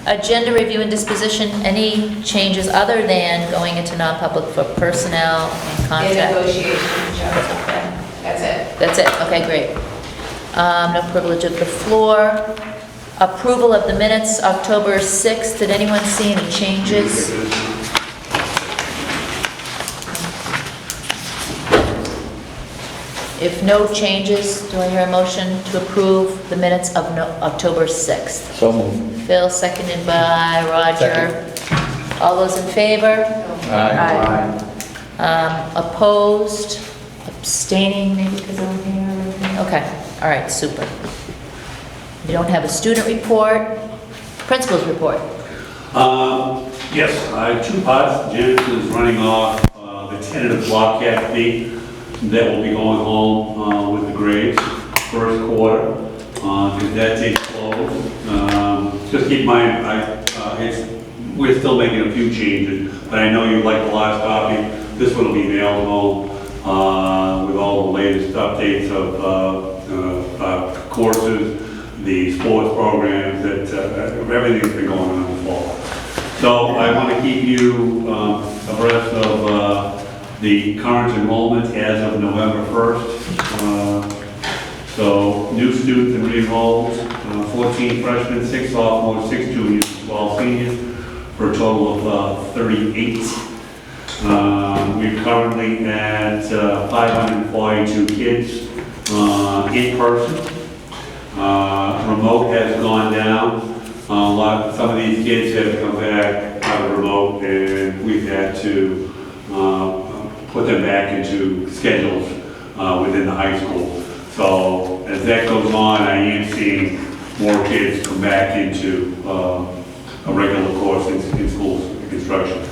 Agenda review and disposition, any changes other than going into non-public for personnel and In contract? negotiations, Joe. Okay. That's it. That's it, okay, great. No privilege of the floor. Approval of the minutes, October 6th. Did anyone see any changes? If no changes, do I hear a motion to approve the minutes of October 6th? So moved. Phil, seconded by Roger. All those in favor? Aye. Opposed? Abstaining, maybe because I'm here? Okay, all right, super. We don't have a student report. Principal's report. Yes, two parts. Janice is running off the tentative blockhead fee that will be going home with the grades first quarter, because that takes close. Just keep in mind, we're still making a few changes, but I know you like the last copy. This one will be mailed home with all the latest updates of courses, the sports programs, that everything's been going on in the fall. So I want to keep you abreast of the current enrollment as of November 1st. So new students and re-enrolls, 14 freshmen, 6 sophomores, 6 juniors, 12 seniors, for a total of 38. We're currently at 542 kids in person. Remote has gone down. Some of these kids have come back out of remote, and we've had to put them back into schedules within the high school. So as that goes on, I am seeing more kids come back into a regular course in schools construction.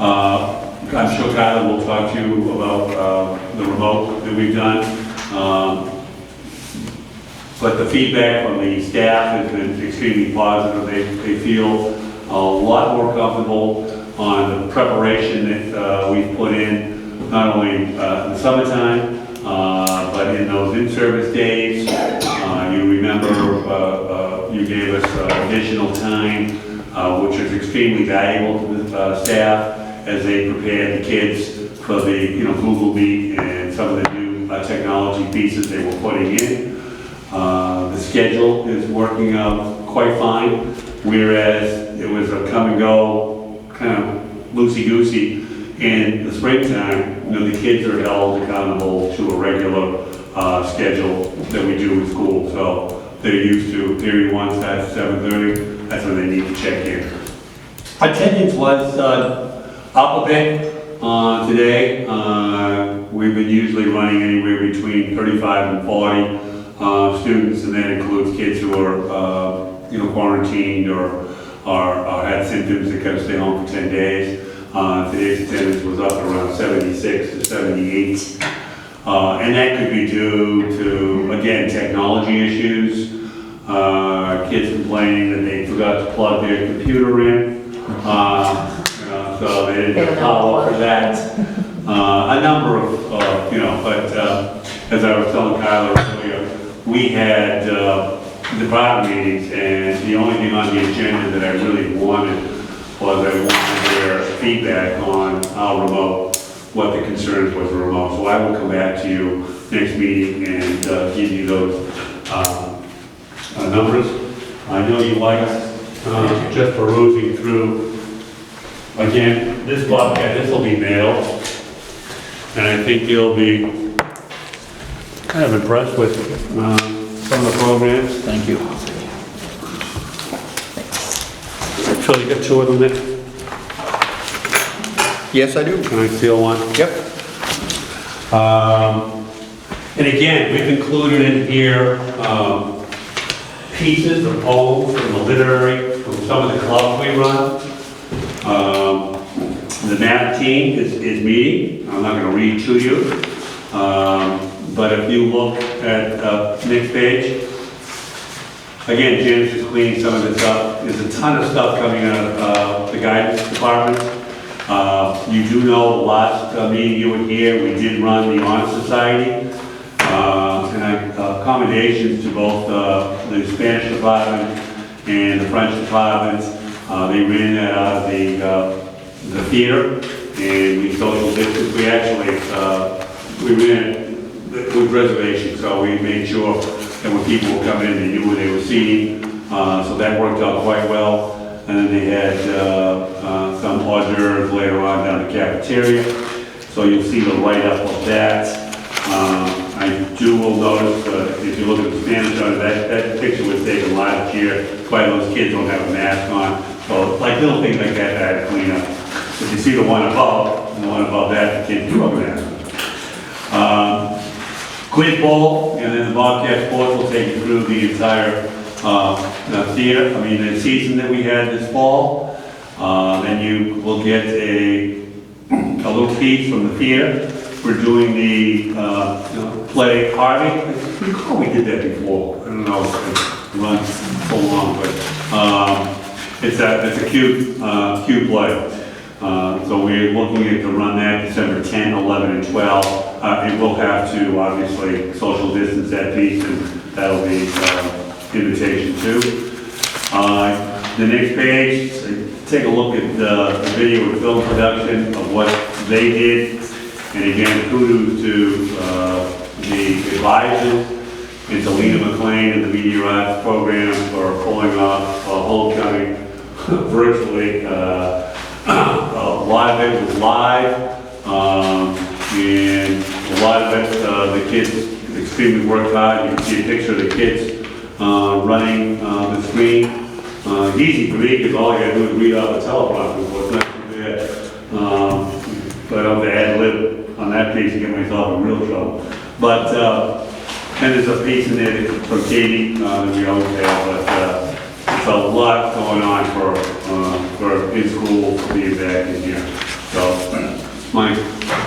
I'm sure Tyler will talk to you about the remote that we've done. But the feedback from the staff has been extremely positive. They feel a lot more comfortable on the preparation that we've put in, not only in the summertime, but in those in-service days. You remember you gave us additional time, which is extremely valuable to the staff as they prepared the kids for the Google Meet and some of the new technology pieces they were putting in. The schedule is working out quite fine, whereas it was a come and go, kind of loosey-goosey. In the springtime, the kids are held accountable to a regular schedule that we do in school. So they're used to period 1 starts at 7:30. That's when they need to check in. Attendance was up a bit today. We've been usually running anywhere between 35 and 40 students, and that includes kids who are quarantined or had symptoms that got to stay home for 10 days. Today's attendance was up around 76 to 78. And that could be due to, again, technology issues. Kids complaining that they forgot to plug their computer in. So they didn't have power for that. A number of, but as I was telling Kyler earlier, we had department meetings, and the only thing on the agenda that I really wanted was I wanted their feedback on how remote, what the concerns was for remote. So I will come back to you next meeting and give you those numbers. I know you like just perusing through. Again, this will be mailed, and I think you'll be kind of impressed with some of the programs. Thank you. Phil, you got 2 of them there? Yes, I do. Can I steal one? Yep. And again, we've included in here pieces of poems from the literary, from some of the clubs we run. The math team is meeting. I'm not going to read to you. But if you look at next page, again, Janice is cleaning some of this up. There's a ton of stuff coming out of the guidance department. You do know the last meeting you were here, we did run the Honor Society. And accommodations to both the Spanish department and the French department They ran that out of the theater, and we social distance. We actually, we ran it with reservations, so we made sure that when people were coming in, they knew where they were seating. So that worked out quite well. And then they had some hors d'oeuvres later on down the cafeteria. So you'll see the write-up of that. I will notice, if you look at the Spanish on it, that picture was taken last year. That's why those kids don't have a mask on. So like little things like that, I had to clean up. If you see the one above, and the one above that, the kids do have a mask on. Quiz bowl, and then the Bobcat Sports will take you through the entire the season that we had this fall. Then you will get a little piece from the theater. We're doing the play Harvey. I recall we did that before. I don't know, it's run so long, but it's a cute play. So we're looking at to run that December 10, 11, and 12. It will have to obviously social distance that piece, and that'll be invitation too. The next page, take a look at the video and film production of what they did. And again, kudos to the advisors and to Lena McLean and the Media Arts program for pulling off homecoming virtually. A lot of it was live, and a lot of it, the kids extremely worked hard. You can see a picture of the kids running the screen. Easy for me because all I gotta do is read off the teleprompter, so it's not too bad. But I don't have to ad lib on that piece to get myself in real trouble. But and there's a piece in there from Katie that we always have, but it's a lot going on for in school being back in here. So my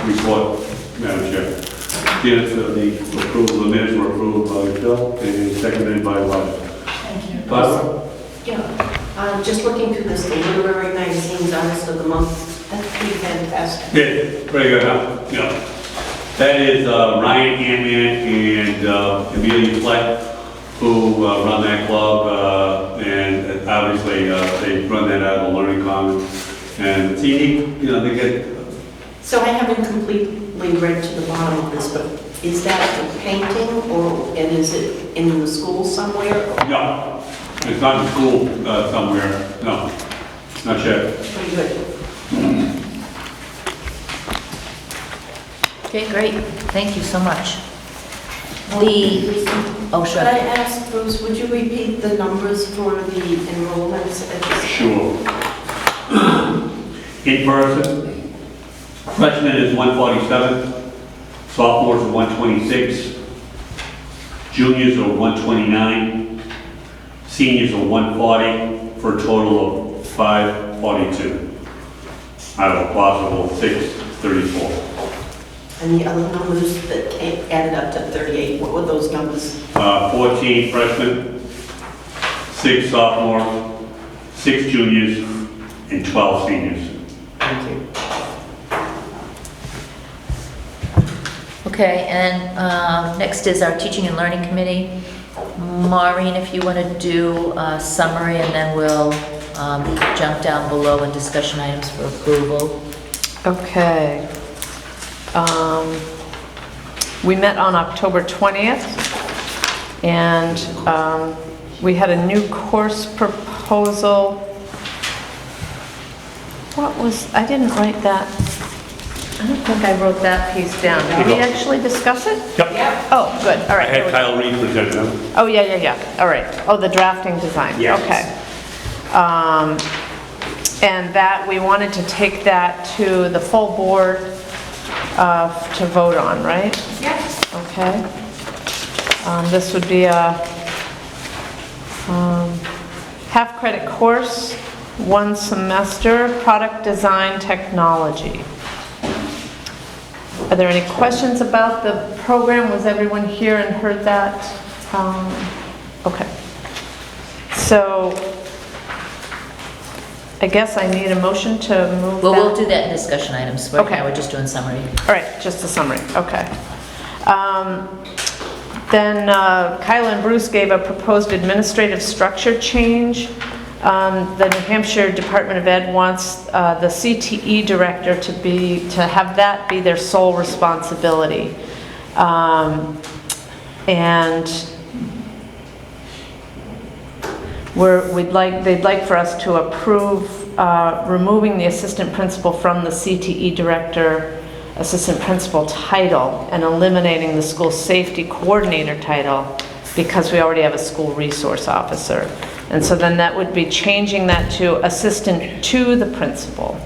report, Madam Chair. Minutes of the approval, the minutes were approved by Bill and seconded by Roger. Thank you. Barbara? Yeah, just looking through this, the literary magazine's artist of the month, that's pretty fantastic. Yeah, pretty good, huh? Yeah. That is Ryan Antman and Amelia Fleck, who run that club, and obviously they run that out of the Learning Commons. And it's unique, they get. So I haven't completely read to the bottom of this, but is that a painting, and is it in the school somewhere? No, it's not in school somewhere, no, not yet. Pretty good. Okay, great, thank you so much. Oh, sure. Could I ask, Bruce, would you repeat the numbers for the enrollments? Sure. In person, freshman is 147, sophomores are 126, juniors are 129, seniors are 140, for a total of 542, out of a possible 634. And the other numbers that added up to 38, what were those numbers? 14 freshmen, 6 sophomores, 6 juniors, and 12 seniors. Thank you. Okay, and next is our Teaching and Learning Committee. Maureen, if you want to do a summary, and then we'll jump down below in discussion items for approval. Okay. We met on October 20th, and we had a new course proposal. I didn't write that. I don't think I wrote that piece down. Did we actually discuss it? Yep. Oh, good, all I right. had Kyle Reed present them. Oh, yeah, all right. Oh, the drafting design. Yes. Okay. And that, we wanted to take that to the full board to vote on, right? Yes. Okay. This would be a half-credit course, 1 semester, product design technology. Are there any questions about the program? Was everyone here and heard that? Okay. So I guess I need a motion to move Well, that. we'll do that in discussion items. Right Okay. now, we're just doing summary. All right, just a summary, okay. Then Kyla and Bruce gave a proposed administrative structure change The New Hampshire Department of Ed wants the CTE director to have that be their sole responsibility. And they'd like for us to approve removing the assistant principal from the CTE director, assistant principal title, and eliminating the school safety coordinator title because we already have a school resource officer. And so then that would be changing that to assistant to the principal.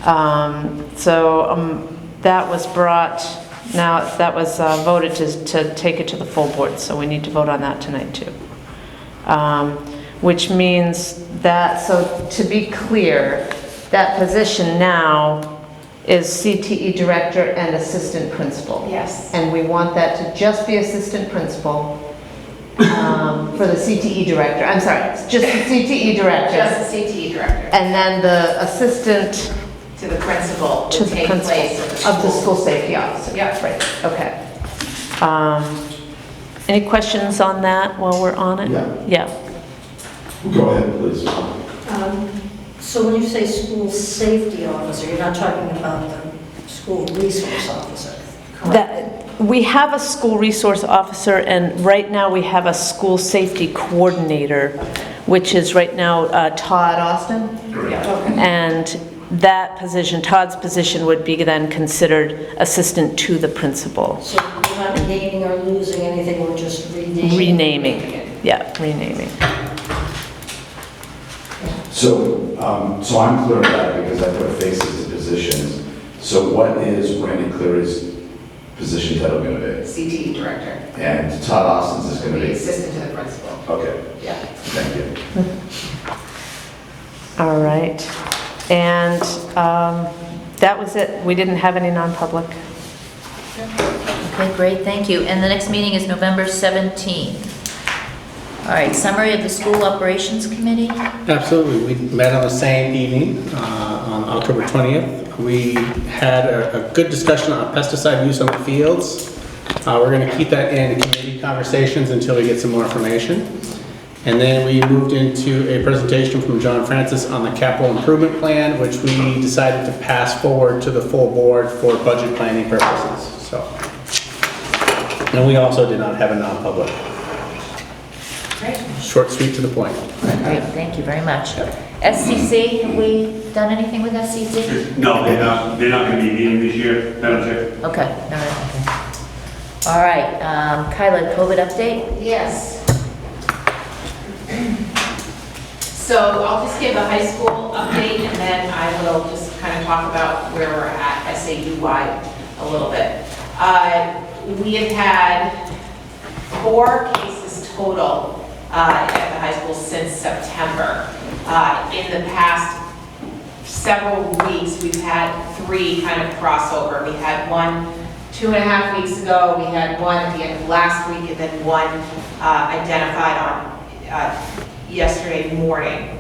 That was voted to take it to the full board, so we need to vote on that tonight too. Which means that, so to be clear, that position now is CTE director and assistant principal. Yes. And we want that to just be assistant principal for the CTE director. I'm sorry, it's just the CTE director. Just the CTE director. And then the assistant To the principal to to the take principal place of the school safety officer. Yep. Right, okay. Any questions on that while we're on it? Yeah. Go ahead, please. So when you say school safety officer, you're not talking about the school resource officer, correct? We have a school resource officer, and right now we have a school safety coordinator, which is right now Todd Austin. Yeah. And that position, Todd's position, would be then considered assistant to the principal. So we're not gaining or losing anything, we're just renaming. Renaming, yeah, renaming. So I'm clear on that because I put faces to positions. So what is Randy Cleary's position title going to be? CTE director, And Todd Austin's is going to the be? assistant to the principal. Okay, Yeah. thank you. All right. And that was it. We didn't have any non-public. Okay, great, thank you. And the next meeting is November 17th. All right, summary of the School Operations Committee. Absolutely. We met on the same evening on October 20th. We had a good discussion on pesticide use on the fields. We're going to keep that in committee conversations until we get some more information. And then we moved into a presentation from John Francis on the capital improvement plan, which we decided to pass forward to the full board for budget planning purposes. So, and we also did not have a non-public. Great. Short, sweet, to the point. Great, thank you very much. SCC, have we done anything with SCC? No, they're not going to be meeting this year, Madam Chair. Okay, all right, okay. All right, Kyla, COVID update? Yes. So I'll just give a high school update and then I will just kind of talk about where we're at SAU-wide a little bit. We have had 4 cases total at the high school since September. In the past several weeks, we've had 3 kind of crossover. We had one 2.5 weeks ago, we had one at the end of last week, and then one identified on yesterday morning.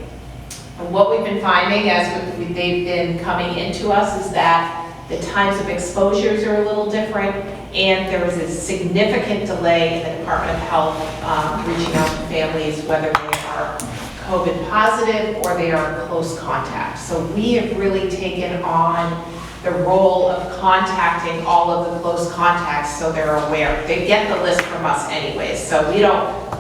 And what we've been finding as they've been coming into us is that the times of exposures are a little different, and there was a significant delay in the Department of Health reaching out to families, whether they are COVID positive or they are close contact. So we have really taken on the role of contacting all of the close contacts so they're aware. They get the list from us anyways, so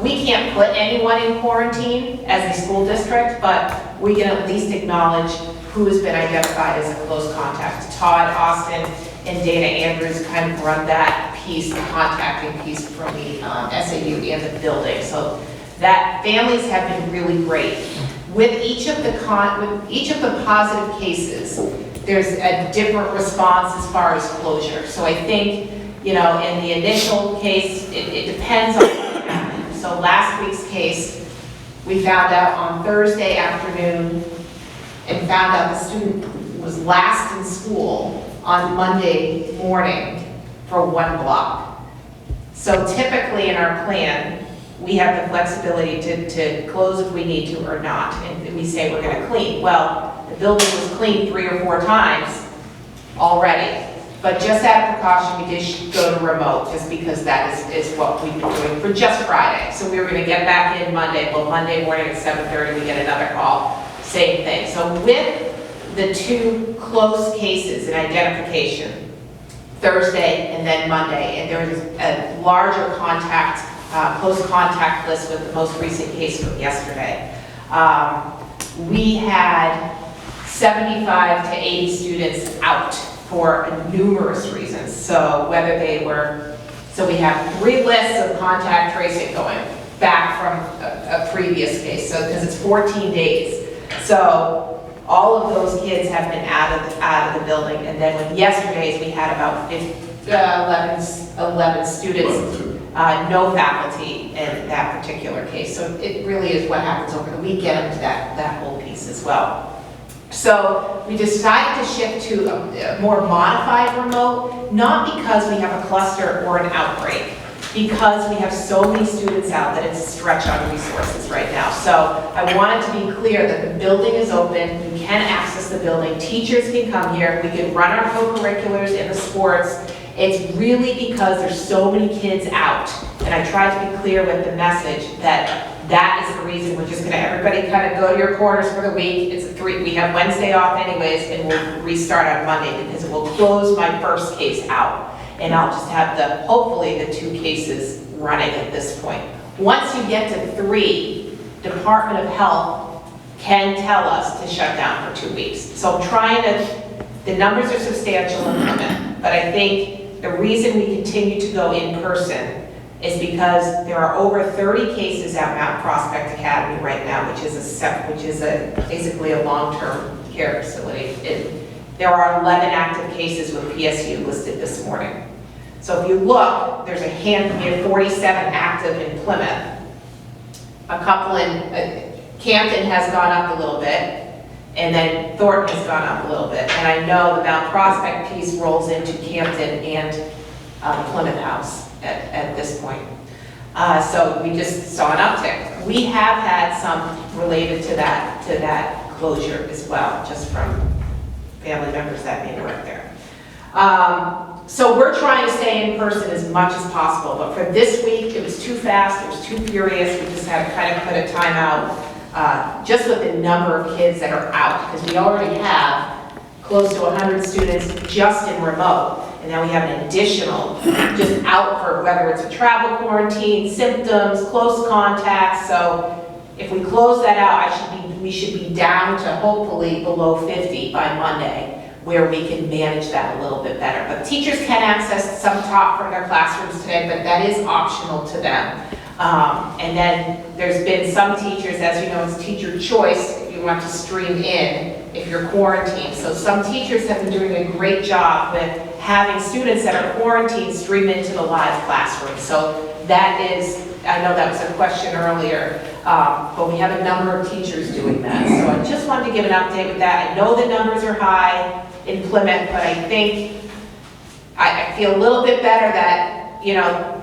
we can't put anyone in quarantine as a school district, but we can at least acknowledge who has been identified as a close contact. Todd Austin and Dana Andrews kind of run that piece, the contacting piece from the SAU and the building. So that families have been really great. With each of the positive cases, there's a different response as far as closure. So I think, in the initial case, it depends on what happened. So last week's case, we found out on Thursday afternoon and found out the student was last in school on Monday morning for 1 block. So typically in our plan, we have the flexibility to close if we need to or not, and we say we're going to clean. Well, the building was cleaned 3 or 4 times already. But just out of precaution, we did go to remote, just because that is what we've been doing for just Friday. So we were gonna get back in Monday, well, Monday morning at 7:30, we get another call, same thing. So with the 2 close cases in identification, Thursday and then Monday, and there was a larger contact, close contact list with the most recent case from yesterday. We had 75 to 80 students out for numerous reasons. So whether they were, so we have 3 lists of contact tracing going back from a previous case, so because it's 14 days. So all of those kids have been out of the building, and then with yesterday's, we had about 11 students, no faculty in that particular case. So it really is what happens over the weekend, that whole piece as well. So we decided to shift to a more modified remote, not because we have a cluster or an outbreak, because we have so many students out that it's a stretch on resources right now. So I wanted to be clear that the building is open, you can access the building, teachers can come here, we can run our co-curriculars in the sports. It's really because there's so many kids out. And I tried to be clear with the message that that is the reason we're just gonna, everybody kind of go to your quarters for the week. We have Wednesday off anyways, and we'll restart on Monday because it will close my first case out. And I'll just have hopefully the 2 cases running at this point. Once you get to 3, Department of Health can tell us to shut down for 2 weeks. So I'm trying to, the numbers are substantial in Plymouth, but I think the reason we continue to go in person is because there are over 30 cases at Mount Prospect Academy right now, which is basically a long-term care facility. There are 11 active cases with PSU listed this morning. So if you look, we have 47 active in Plymouth. A couple in Camden has gone up a little bit, and then Thornton has gone up a little bit. And I know the Mount Prospect piece rolls into Camden and Plymouth House at this point. So we just saw an uptick. We have had some related to that closure as well, just from family members that may work there. So we're trying to stay in person as much as possible, but for this week, it was too fast, it was too furious. We just had to kind of put a time out, just with the number of kids that are out, because we already have close to 100 students just in remote. And now we have an additional just out for whether it's a travel quarantine, symptoms, close contacts. So if we close that out, we should be down to hopefully below 50 by Monday, where we can manage that a little bit better. But teachers can access some taught from their classrooms today, but that is optional to them. And then there's been some teachers, as you know, it's teacher choice if you want to stream in if you're quarantined. So some teachers have been doing a great job with having students that are quarantined stream into the live classroom. So that is, I know that was a question earlier, but we have a number of teachers doing that. So I just wanted to give an update with that. I know the numbers are high in Plymouth, but I think, I feel a little bit better that,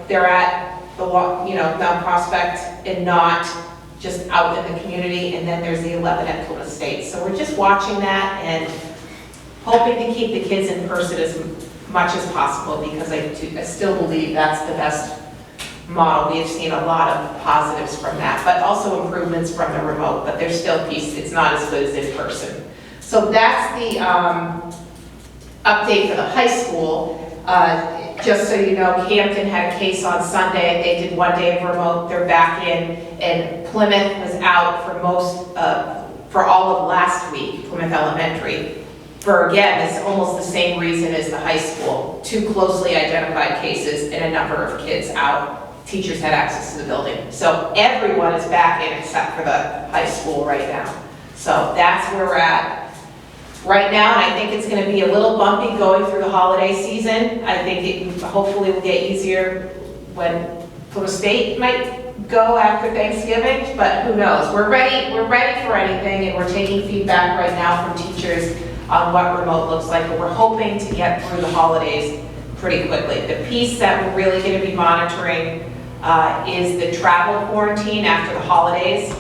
they're at the, Mount Prospect and not just out in the community, and then there's the 11 at Plymouth State. So we're just watching that and hoping to keep the kids in person as much as possible, because I still believe that's the best model. We have seen a lot of positives from that, but also improvements from the remote, but there's still it's not as good as in person. So that's the update for the high school. Just so you know, Camden had a case on Sunday. They did 1 day of remote. They're back in, and Plymouth was out for all of last week, Plymouth Elementary. For, again, it's almost the same reason as the high school. 2 closely identified cases and a number of kids out. Teachers had access to the building. So everyone is back in except for the high school right now. So that's where we're at right now, and I think it's going to be a little bumpy going through the holiday season. I think it hopefully will get easier when Plymouth State might go after Thanksgiving, but who knows? We're ready for anything, and we're taking feedback right now from teachers on what remote looks like, but we're hoping to get through the holidays pretty quickly. The piece that we're really going to be monitoring is the travel quarantine after the holidays.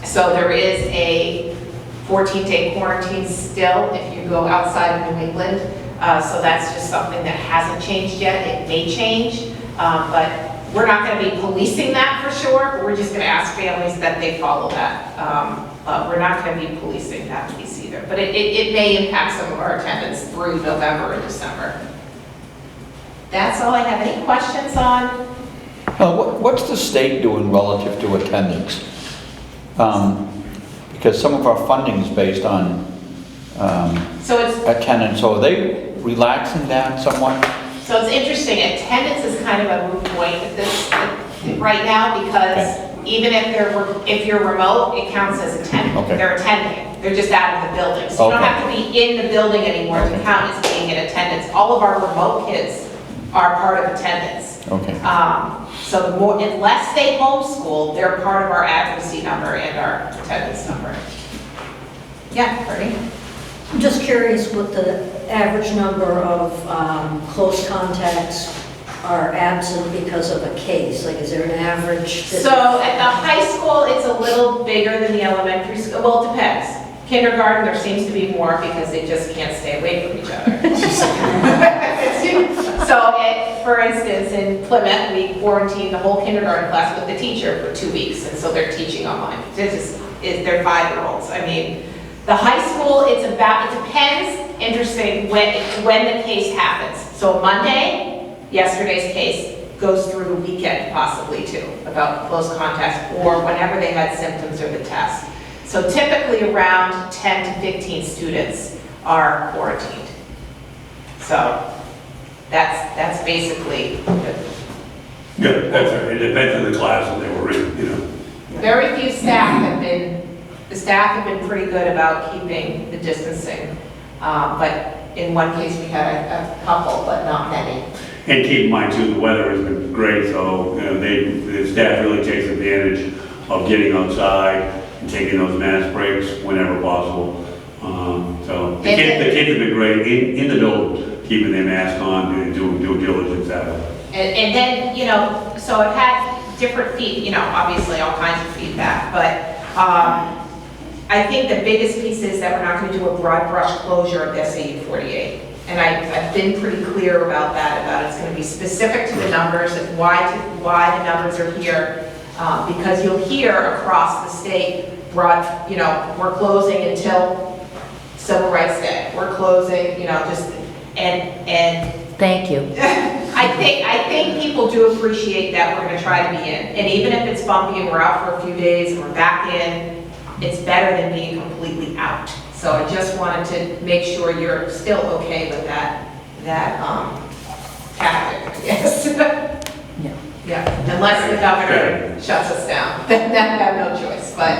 So there is a 14-day quarantine still if you go outside of New England. So that's just something that hasn't changed yet. It may change, but we're not going to be policing that for sure. We're just going to ask families that they follow that. But we're not going to be policing that piece either. But it may impact some of our attendance through November and December. That's all I have. Any questions on? What's the state doing relative to attendance? Because some of our funding is based on So it's attendance, so are they relaxing that somewhat? So it's interesting, attendance is kind of a moot point at this, right now, because even if you're remote, it counts as attending. Okay. They're attending, they're just out of the building. So you don't Okay. have to be in the building anymore to count as being in attendance. All of our remote kids are part of attendance. Okay. So the more, unless they homeschool, they're part of our advocacy number and our attendance number. Yeah, Courtney? I'm just curious what the average number of close contacts are absent because of a case. Like, is there an average? So at the high school, it's a little bigger than the elementary school. Well, it depends. Kindergarten, there seems to be more because they just can't stay away from each other. So, for instance, in Plymouth, we quarantined the whole kindergarten class with the teacher for 2 weeks, and so they're teaching online. They're 5-year-olds. I mean, the high school, it depends, interesting, when the case happens. So Monday, yesterday's case, goes through the weekend possibly too, about close contacts, or whenever they had symptoms or the test. So typically around 10 to 15 students are quarantined. So that's basically, Yeah, that's right. It depends on the class that they were in, you know. very few the staff have been pretty good about keeping the distancing. But in one case, we had a couple, but not many. And keep in mind too, the weather has been great, so, you know, the staff really takes advantage of getting outside and taking those mask breaks whenever possible. So the kids have been great in the building, keeping their mask on and doing due diligence that way. And then, you know, so I've had different obviously all kinds of feedback, but I think the biggest piece is that we're not going to do a broad brush closure of SAU 48. And I've been pretty clear about that, about it's going to be specific to the numbers and why the numbers are here. Because you'll hear across the state, we're closing until Civil Rights Day. We're closing, and Thank you. I think people do appreciate that we're going to try to be in. And even if it's bumpy and we're out for a few days and we're back in, it's better than being completely out. So I just wanted to make sure you're still okay with that tactic, I guess. Yeah. Yeah, unless the governor shuts us down, then I have no choice, but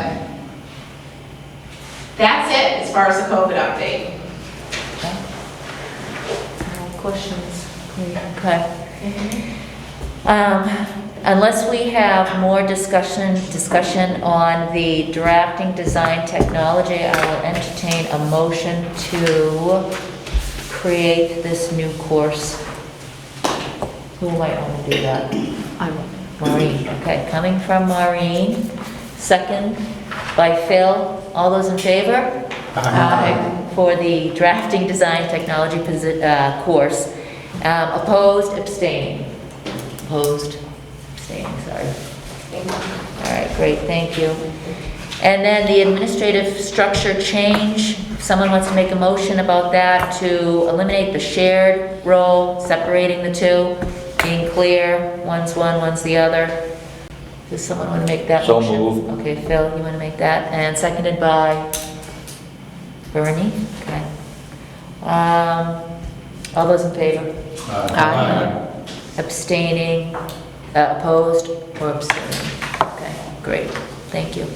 that's it as far as the COVID update. No questions? Okay. Unless we have more discussion on the drafting design technology, I will entertain a motion to create this new course. Who might want to do that? I will. Maureen, okay, coming from Maureen, second by Phil. All those in favor? Aye. For the drafting design technology course. Opposed, abstaining. Opposed, abstaining, sorry. All right, great, thank you. And then the administrative structure change, someone wants to make a motion about that to eliminate the shared role, separating the two, being clear, one's one, one's the other. Does someone want to make that So motion? moved. Okay, Phil, you want to make that? And seconded by Bernie? Okay. All those in favor? Aye. Abstaining, opposed, or abstaining? Okay, great, thank you.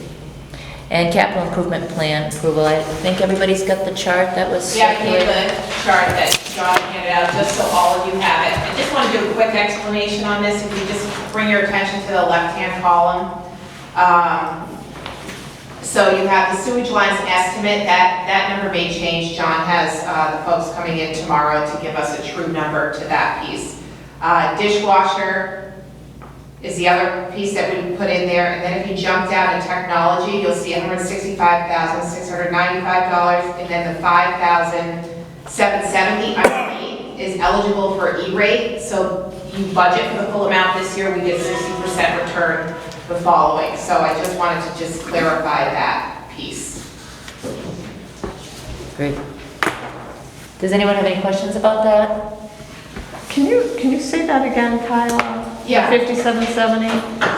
And capital improvement plan approval, I think everybody's got the chart that was. Yeah, I gave the chart that John handed out, just so all of you have it. I just want to do a quick explanation on this, if you just bring your attention to the left-hand column. So you have the sewage lines estimate, that number may change. John has the folks coming in tomorrow to give us a true number to that piece. Dishwasher is the other piece that we put in there, and then if you jump down to technology, you'll see $165,695, and then the $5,700 770, I believe, is eligible for E-rate. So you budget for the full amount this year, we get 60% return the following. So I just wanted to just clarify that piece. Great. Does anyone have any questions about that? Can you say that again, Kyle? Yeah. 5770?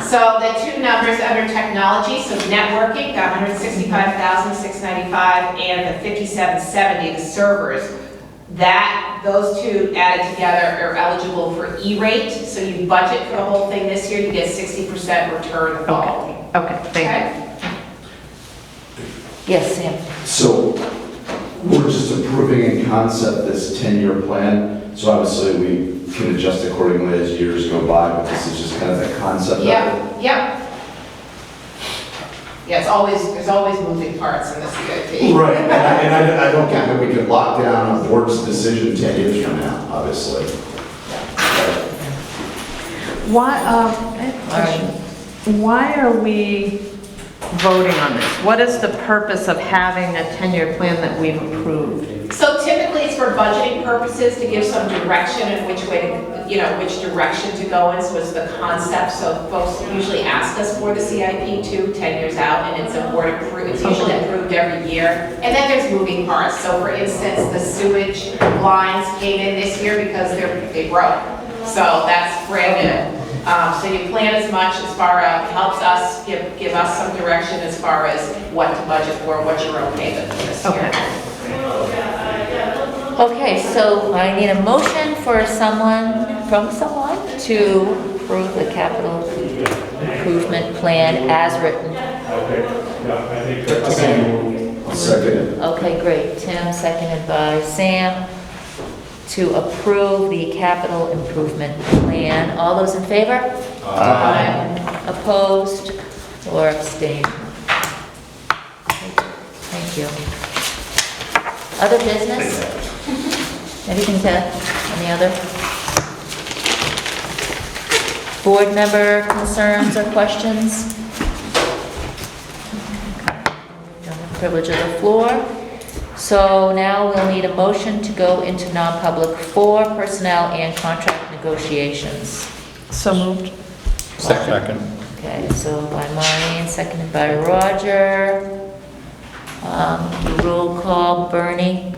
So the two numbers under technology, so networking, the 165,695, and the 5770, the servers, those two added together are eligible for E-rate. So you budget for the whole thing this year, you get 60% return the following. Okay, thank you. Okay? Yes, Sam? So we're just approving in concept this 10-year plan. So obviously we can adjust accordingly as years go by, but this is just kind of the concept of it. Yep. Yeah, there's always moving parts in the CIP. Right, and I don't think that we could lock down a board's decision 10 years from now, obviously. Why, I have a question. Why are we voting on this? What is the purpose of having a 10-year plan that we've approved? So typically it's for budgeting purposes to give some direction in which way to, which direction to go in. So it's the concept. So folks usually ask us for the CIP too, 10 years out, and it's a board approved. It's usually approved every year. And then there's moving parts. So for instance, the sewage lines came in this year because they broke. So that's brand new. So you plan as much as far as helps us give us some direction as far as what to budget for, what you're okay with this year. Okay, so I need a motion from someone to approve the capital improvement plan as written. Second. Okay, great. Tim, seconded by Sam, to approve the capital improvement plan. All those in favor? Aye. Opposed or abstained? Thank you. Other business? Anything to, any other? Board member concerns or questions? Don't have privilege of the floor. So now we'll need a motion to go into non-public for personnel and contract negotiations. So moved. Second. Okay, so by Maureen, seconded by Roger. Roll call, Bernie?